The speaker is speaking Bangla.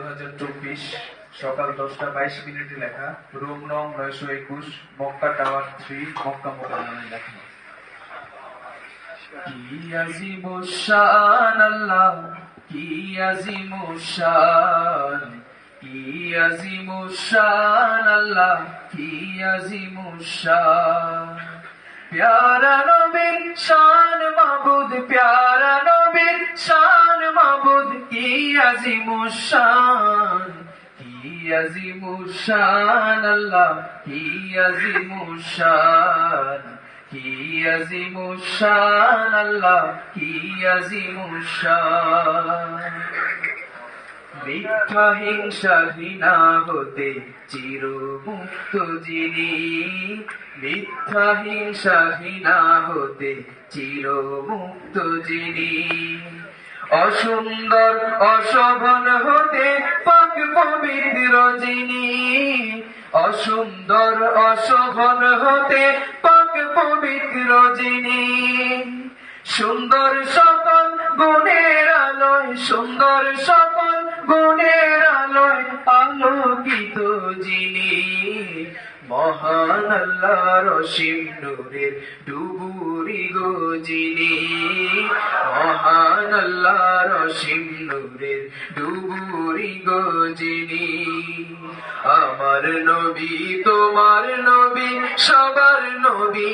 2024 সকাল 10:22 লেখা, রুম নং 921, মক্কা টাওয়ার 3, মক্কা মোকাররমায় লেখা। কি আজিমুশ-শান আল্লাহ, কি আজিমুশ-শান, কি আজিমুশ-শান আল্লাহ, কি আজিমুশ-শান। প্যারা নবীর শান মাবুদ, প্যারা নবীর শান মাবুদ, কি আজিমুশ-শান, কি আজিমুশ-শান আল্লাহ, কি আজিমুশ-শান, কি আজিমুশ-শান আল্লাহ, কি আজিমুশ-শান। মিথ্যা হিংসা ঘৃণা হতে চিরমুক্ত যিনি, মিথ্যা হিংসা ঘৃণা হতে চিরমুক্ত যিনি। অসুন্দর অশোভন হতে পাক পবিত্র যিনি, অসুন্দর অশোভন হতে পাক পবিত্র যিনি। সুন্দর সকল গুণের আলোয়, সুন্দর সকল গুণের আলোয় আলোকিত যিনি। মহান আল্লাহর অসীম নূরের ডুবুরি গো যিনি, মহান আল্লাহর অসীম নূরের ডুবুরি গো যিনি। আমার নবী তোমার নবী সবার নবী।